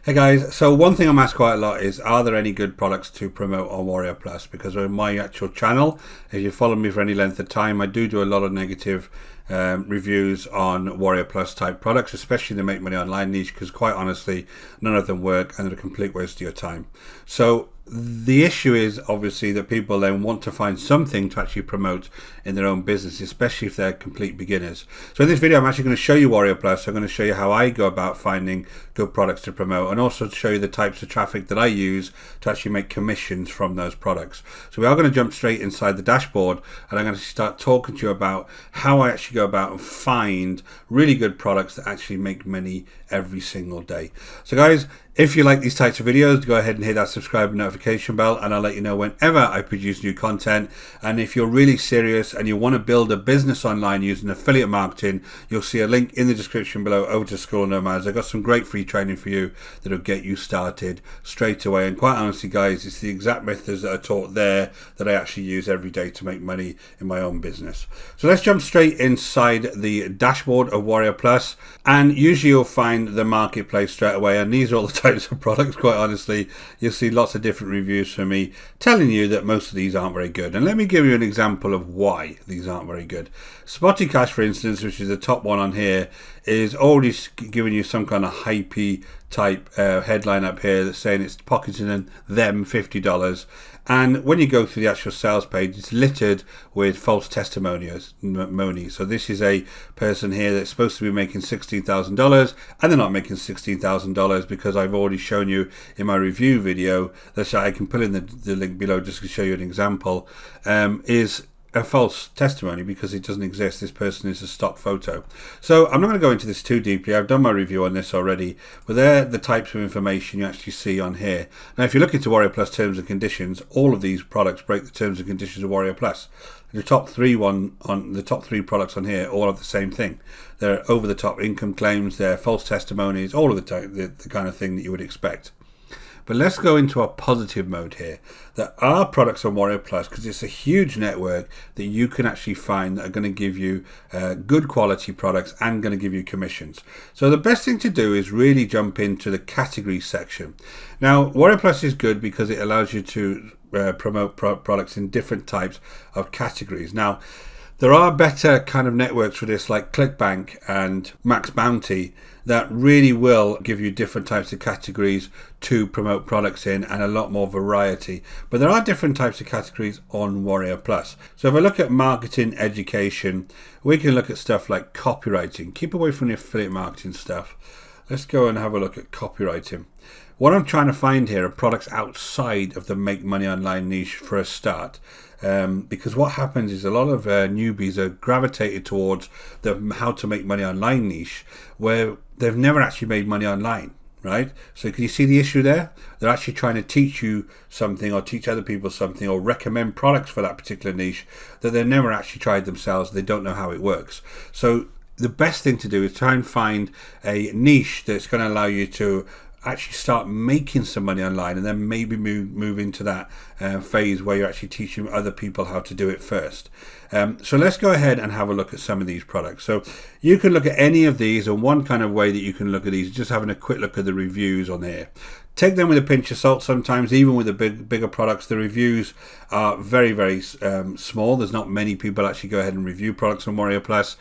Hey guys, so one thing I'm asked quite a lot is, are there any good products to promote on Warrior Plus? Because on my actual channel, if you follow me for any length of time, I do a lot of negative reviews on Warrior Plus type products, especially the make money online niche, because quite honestly, none of them work and they're a complete waste of your time. So the issue is obviously that people then want to find something to actually promote in their own business, especially if they're complete beginners. So in this video, I'm actually going to show you Warrior Plus. I'm going to show you how I go about finding good products to promote, and also to show you the types of traffic that I use to actually make commissions from those products. So we are going to jump straight inside the dashboard, and I'm going to start talking to you about how I actually go about and find really good products that actually make money every single day. So guys, if you like these types of videos, go ahead and hit that subscribe and notification bell, and I'll let you know whenever I produce new content. And if you're really serious and you want to build a business online using affiliate marketing, you'll see a link in the description below over to School of Nomads. I've got some great free training for you that'll get you started straight away. And quite honestly guys, it's the exact methods that are taught there that I actually use every day to make money in my own business. So let's jump straight inside the dashboard of Warrior Plus, and usually you'll find the marketplace straight away, and these are all the types of products. Quite honestly, you'll see lots of different reviews from me telling you that most of these aren't very good. And let me give you an example of why these aren't very good. Spotty Cash, for instance, which is the top one on here, is already giving you some kind of hypey type headline up here that's saying it's pocketing them $50. And when you go through the actual sales page, it's littered with false testimonials. So this is a person here that's supposed to be making $16,000, and they're not making $16,000 because I've already shown you in my review video that I can put in the link below just to show you an example, is a false testimony because it doesn't exist. This person is a stock photo. So I'm not going to go into this too deeply. I've done my review on this already, but they're the types of information you actually see on here. Now if you look into Warrior Plus terms and conditions, all of these products break the terms and conditions of Warrior Plus. The top three products on here all have the same thing. They're over the top income claims, they're false testimonies, all of the kind of thing that you would expect. But let's go into a positive mode here. There are products on Warrior Plus because it's a huge network that you can actually find that are going to give you good quality products and going to give you commissions. So the best thing to do is really jump into the category section. Now Warrior Plus is good because it allows you to promote products in different types of categories. Now there are better kind of networks for this, like Clickbank and Max Bounty, that really will give you different types of categories to promote products in and a lot more variety. But there are different types of categories on Warrior Plus. So if I look at marketing, education, we can look at stuff like copywriting. Keep away from the affiliate marketing stuff. Let's go and have a look at copywriting. What I'm trying to find here are products outside of the make money online niche for a start. Because what happens is a lot of newbies are gravitated towards the how to make money online niche where they've never actually made money online, right? So can you see the issue there? They're actually trying to teach you something or teach other people something or recommend products for that particular niche that they've never actually tried themselves. They don't know how it works. So the best thing to do is try and find a niche that's going to allow you to actually start making some money online, and then maybe move into that phase where you're actually teaching other people how to do it first. So let's go ahead and have a look at some of these products. So you can look at any of these, and one kind of way that you can look at these is just having a quick look at the reviews on here. Take them with a pinch of salt. Sometimes even with the bigger products, the reviews are very small. There's not many people actually go ahead and review products on Warrior Plus,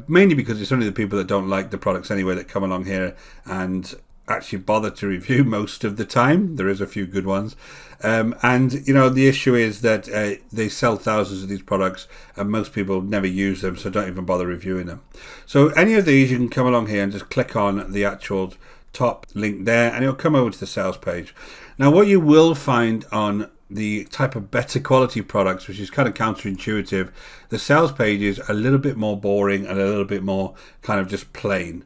mainly because it's only the people that don't like the products anyway that come along here and actually bother to review most of the time. There is a few good ones, and you know the issue is that they sell thousands of these products and most people never use them, so don't even bother reviewing them. So any of these you can come along here and just click on the actual top link there and it'll come over to the sales page. Now what you will find on the type of better quality products, which is kind of counterintuitive, the sales page is a little bit more boring and a little bit more kind of just plain,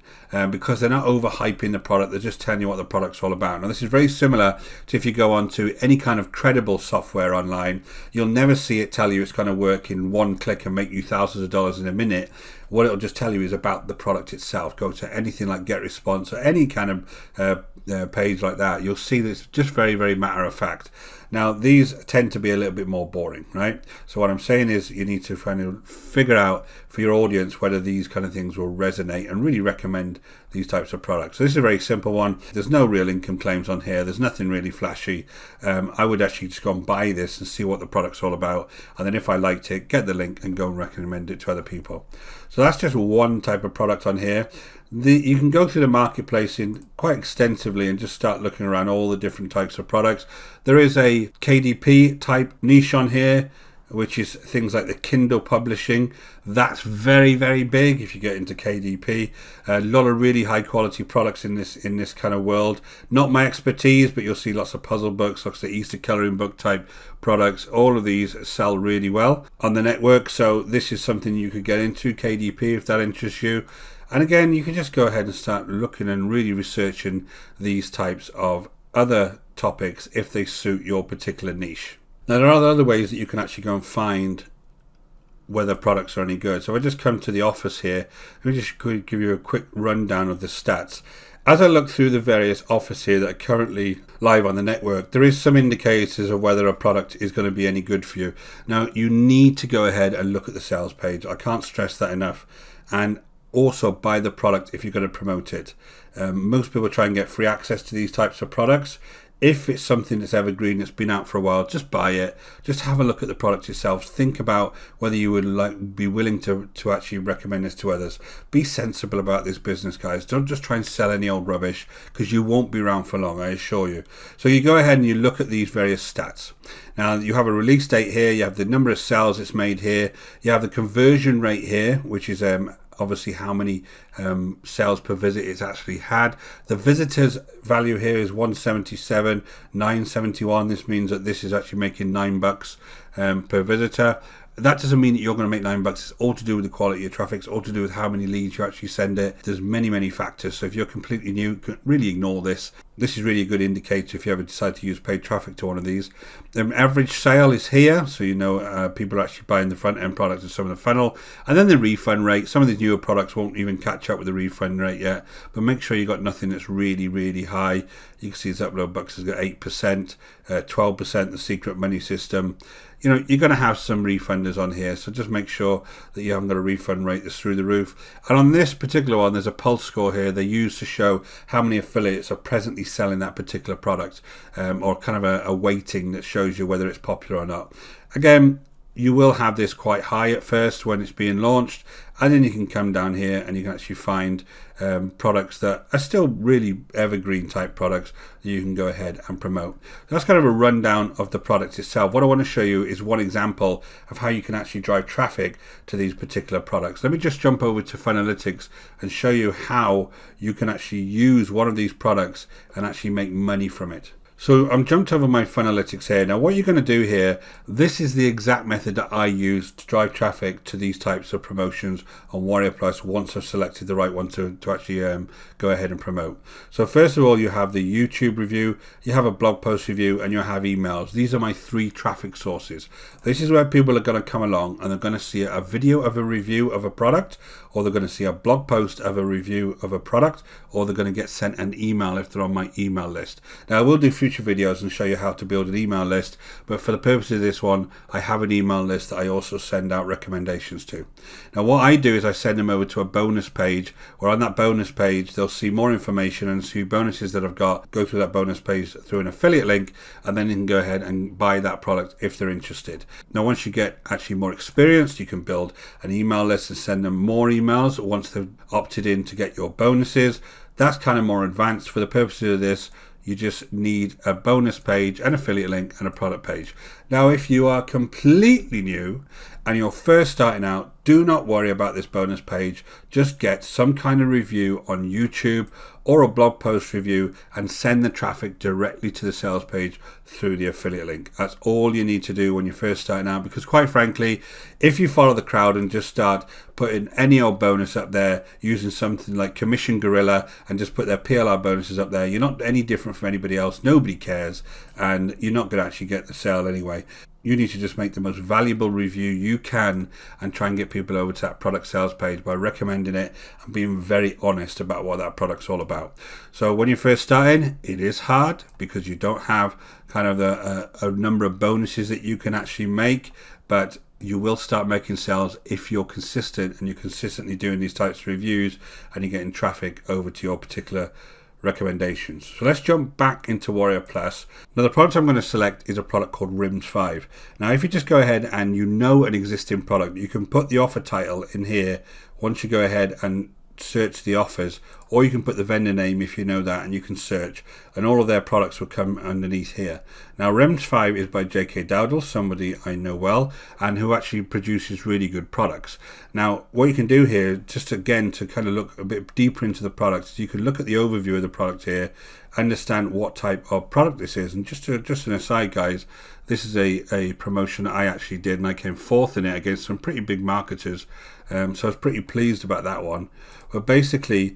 because they're not overhyping the product, they're just telling you what the product's all about. Now this is very similar to if you go on to any kind of credible software online, you'll never see it tell you it's going to work in one click and make you thousands of dollars in a minute. What it'll just tell you is about the product itself. Go to anything like GetResponse or any kind of page like that, you'll see that it's just very matter of fact. Now these tend to be a little bit more boring, right? So what I'm saying is you need to kind of figure for your audience whether these kind of things will resonate and really recommend these types of products. So this is a very simple one. There's no real income claims on here. There's nothing really flashy. I would actually just go and buy this and see what the product's all about, and then if I liked it, get the link and go and recommend it to other people. So that's just one type of product on here. You can go through the marketplace quite extensively and just start looking around all the different types of products. There is a KDP type niche on here, which is things like the Kindle publishing. That's very, very big if you get into KDP. A lot of really high quality products in this kind of world. Not my expertise, but you'll see lots of puzzle books, lots of Easter coloring book type products. All of these sell really well on the network. So this is something you could get into, KDP, if that interests you. And again, you can just go ahead and start looking and really researching these types of other topics if they suit your particular niche. Now, there are other ways that you can actually go and find whether products are any good. So I just come to the office here. Let me just give you a quick rundown of the stats. As I look through the various offers here that are currently live on the network, there is some indicators of whether a product is going to be any good for you. Now, you need to go ahead and look at the sales page. I can't stress that enough. And also buy the product if you're going to promote it. Most people try and get free access to these types of products. If it's something that's evergreen, that's been out for a while, just buy it. Just have a look at the product yourself. Think about whether you would be willing to actually recommend this to others. Be sensible about this business, guys. Don't just try and sell any old rubbish, because you won't be around for long, I assure you. So you go ahead and you look at these various stats. Now, you have a release date here. You have the number of sales it's made here. You have the conversion rate here, which is obviously how many sales per visit it's actually had. The visitors value here is 177, 971. This means that this is actually making $9 per visitor. That doesn't mean that you're going to make $9. It's all to do with the quality of traffic. It's all to do with how many leads you actually send it. There's many, many factors. So if you're completely new, really ignore this. This is really a good indicator if you ever decide to use paid traffic to one of these. The average sale is here, so you know people are actually buying the front end products and some of the funnel. And then the refund rate. Some of these newer products won't even catch up with the refund rate yet, but make sure you got nothing that's really, really high. You can see this Upload Bucks has got 8%, 12% the secret money system. You know, you're going to have some refunders on here, so just make sure that you haven't got a refund rate that's through the roof. And on this particular one, there's a pulse score here they use to show how many affiliates are presently selling that particular product, or kind of a weighting that shows you whether it's popular or not. Again, you will have this quite high at first when it's being launched, and then you can come down here and you can actually find products that are still really evergreen type products that you can go ahead and promote. That's kind of a rundown of the product itself. What I want to show you is one example of how you can actually drive traffic to these particular products. Let me just jump over to Funalytics and show you how you can actually use one of these products and actually make money from it. So I'm jumped over my Funalytics here. Now what you're going to do here, this is the exact method that I use to drive traffic to these types of promotions on WarriorPlus once I've selected the right one to actually go ahead and promote. So first of all, you have the YouTube review, you have a blog post review, and you have emails. These are my 3 traffic sources. This is where people are going to come along and they're going to see a video of a review of a product, or they're going to see a blog post of a review of a product, or they're going to get sent an email if they're on my email list. Now I will do future videos and show you how to build an email list, but for the purpose of this one, I have an email list that I also send out recommendations to. Now what I do is I send them over to a bonus page, where on that bonus page they'll see more information and see bonuses that I've got. Go through that bonus page through an affiliate link, and then you can go ahead and buy that product if they're interested. Now once you get actually more experienced, you can build an email list and send them more emails once they've opted in to get your bonuses. That's kind of more advanced. For the purposes of this, you just need a bonus page, an affiliate link, and a product page. Now, if you are completely new and you're first starting out, do not worry about this bonus page. Just get some kind of review on YouTube or a blog post review and send the traffic directly to the sales page through the affiliate link. That's all you need to do when you're first starting out, because quite frankly, if you follow the crowd and just start putting any old bonus up there using something like Commission Gorilla and just put their PLR bonuses up there, you're not any different from anybody else. Nobody cares, and you're not going to actually get the sale anyway. You need to just make the most valuable review you can and try and get people over to that product sales page by recommending it and being very honest about what that product's all about. So when you're first starting, it is hard because you don't have kind of a number of bonuses that you can actually make, but you will start making sales if you're consistent and you're consistently doing these types of reviews and you're getting traffic over to your particular recommendations. So let's jump back into Warrior Plus. Now the product I'm going to select is a product called Rims 5. Now if you just go ahead and you know an existing product, you can put the offer title in here once you go ahead and search the offers, or you can put the vendor name if you know that, and you can search, and all of their products will come underneath here. Now Rims 5 is by J.K. Dowdle, somebody I know well and who actually produces really good products. Now what you can do here, just again to kind of look a bit deeper into the products, you can look at the overview of the product here, understand what type of product this is. And just an aside guys, this is a promotion that I actually did, and I came fourth in it against some pretty big marketers, so I was pretty pleased about that one. But basically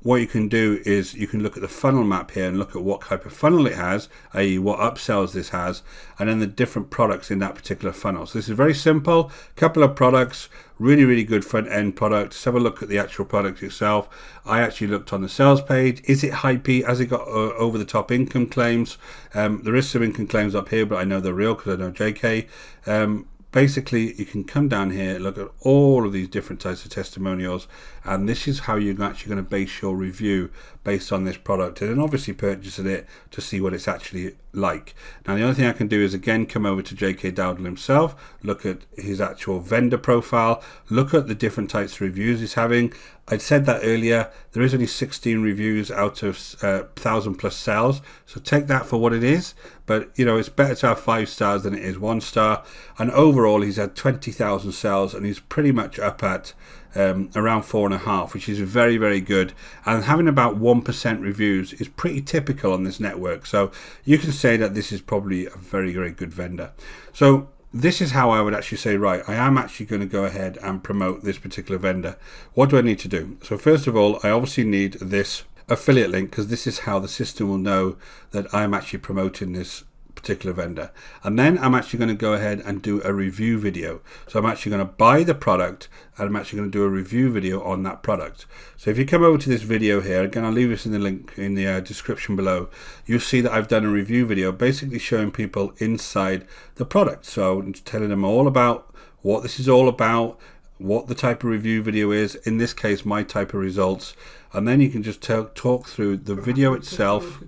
what you can do is you can look at the funnel map here and look at what type of funnel it has, i.e. what upsells this has, and then the different products in that particular funnel. So this is very simple, couple of products, really good front end product. Let's have a look at the actual product itself. I actually looked on the sales page. Is it SKYPE? Has it got over the top income claims? There is some income claims up here, but I know they're real because I know JK. Basically, you can come down here, look at all of these different types of testimonials, and this is how you're actually going to base your review based on this product, and then obviously purchasing it to see what it's actually like. Now the only thing I can do is again come over to J.K. Dowdle himself, look at his actual vendor profile, look at the different types of reviews he's having. I'd said that earlier, there is only 16 reviews out of 1,000 plus sales, so take that for what it is, but you know, it's better to have 5 stars than it is 1 star, and overall he's had 20,000 sales and he's pretty much up at around 4.5, which is very good, and having about 1% reviews is pretty typical on this network, so you can say that this is probably a very good vendor. So this is how I would actually say, right, I am actually going to go ahead and promote this particular vendor. What do I need to do? So first of all, I obviously need this affiliate link, because this is how the system will know that I'm actually promoting this particular vendor. And then I'm actually going to go ahead and do a review video. So I'm actually going to buy the product and I'm actually going to do a review video on that product. So if you come over to this video here, again I'll leave this in the link in the description below, you'll see that I've done a review video basically showing people inside the product. So I'm telling them all about what this is all about, what the type of review video is, in this case my type of results, and then you can just talk through the video itself,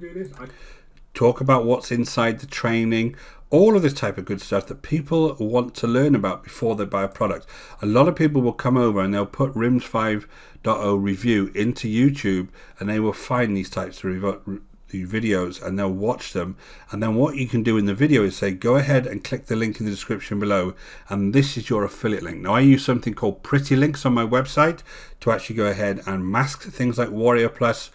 talk about what's inside the training, all of this type of good stuff that people want to learn about before they buy a product. A lot of people will come over and they'll put Rims 5.0 review into YouTube and they will find these types of videos and they'll watch them, and then what you can do in the video is say go ahead and click the link in the description below, and this is your affiliate link. Now I use something called Pretty Links on my website to actually go ahead and mask things like WarriorPlus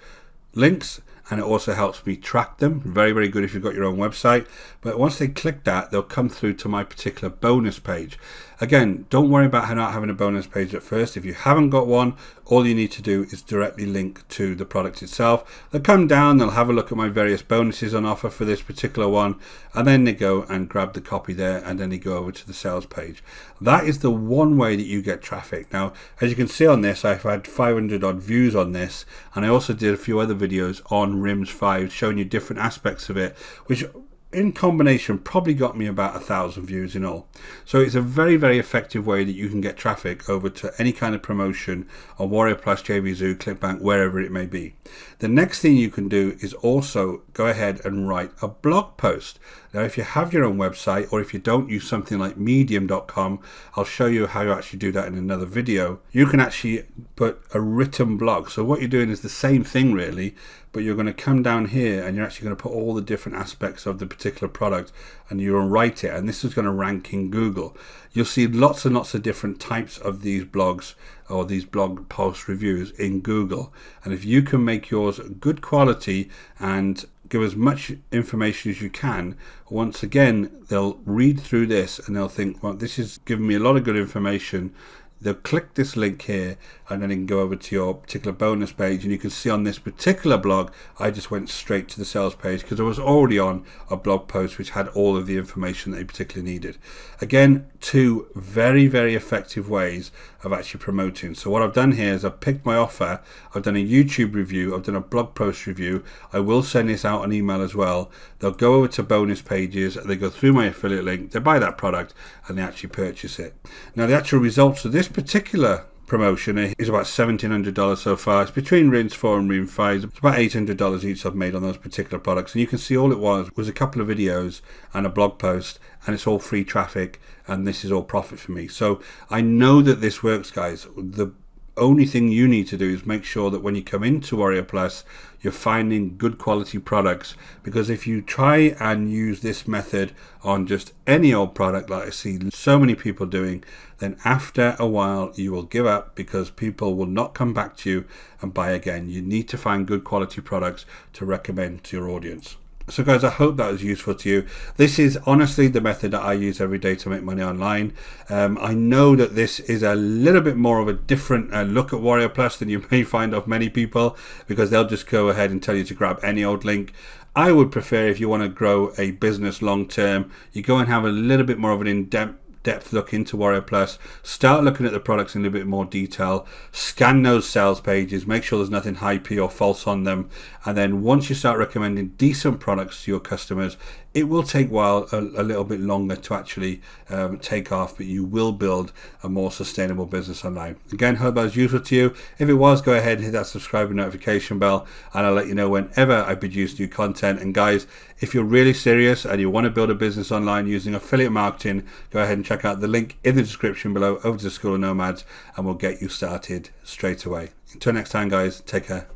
links, and it also helps me track them. Very good if you've got your own website. But once they click that, they'll come through to my particular bonus page. Again, don't worry about not having a bonus page at first. If you haven't got one, all you need to do is directly link to the product itself. They'll come down, they'll have a look at my various bonuses on offer for this particular one, and then they go and grab the copy there, and then they go over to the sales page. That is the one way that you get traffic. Now, as you can see on this, I've had 500 odd views on this, and I also did a few other videos on Rims 5 showing you different aspects of it, which in combination probably got me about 1,000 views in all. So it's a very effective way that you can get traffic over to any kind of promotion on WarriorPlus, JVZoo, Clickbank, wherever it may be. The next thing you can do is also go ahead and write a blog post. Now if you have your own website, or if you don't, use something like medium.com, I'll show you how you actually do that in another video. You can actually put a written blog. So what you're doing is the same thing really, but you're going to come down here and you're actually going to put all the different aspects of the particular product and you're going to write it, and this is going to rank in Google. You'll see lots and lots of different types of these blogs or these blog post reviews in Google, and if you can make yours good quality and give as much information as you can, once again they'll read through this and they'll think, well, this is giving me a lot of good information. they'll click this link here, and then you can go over to your particular bonus page, and you can see on this particular blog I just went straight to the sales page because I was already on a blog post which had all of the information that you particularly needed. Again, two very, very effective ways of actually promoting. So what I've done here is I've picked my offer, I've done a YouTube review, I've done a blog post review. I will send this out on email as well. They'll go over to bonus pages, they go through my affiliate link, they buy that product, and they actually purchase it. Now the actual results of this particular promotion is about $1,700 so far. It's between Rinse 4 and Rinse 5. It's about $800 each I've made on those particular products, and you can see all it was a couple of videos and a blog post, and it's all free traffic, and this is all profit for me. So I know that this works, guys. The only thing you need to do is make sure that when you come into Warrior Plus, you're finding good quality products, because if you try and use this method on just any old product like I see so many people doing, then after a while you will give up because people will not come back to you and buy again. You need to find good quality products to recommend to your audience. So guys, I hope that was useful to you. This is honestly the method that I use every day to make money online. I know that this is a little bit more of a different look at Warrior Plus than you may find of many people, because they'll just go ahead and tell you to grab any old link. I would prefer, if you want to grow a business long term, you go and have a little bit more of an in-depth look into Warrior Plus, start looking at the products in a little bit more detail, scan those sales pages, make sure there's nothing hypey or false on them, and then once you start recommending decent products to your customers, it will take a little bit longer to actually take off, but you will build a more sustainable business online. Again, hope that was useful to you. If it was, go ahead and hit that subscribe and notification bell, and I'll let you know whenever I produce new content. And guys, if you're really serious and you want to build a business online using affiliate marketing, go ahead and check out the link in the description below over to the School of Nomads, and we'll get you started straight away. Until next time, guys, take care.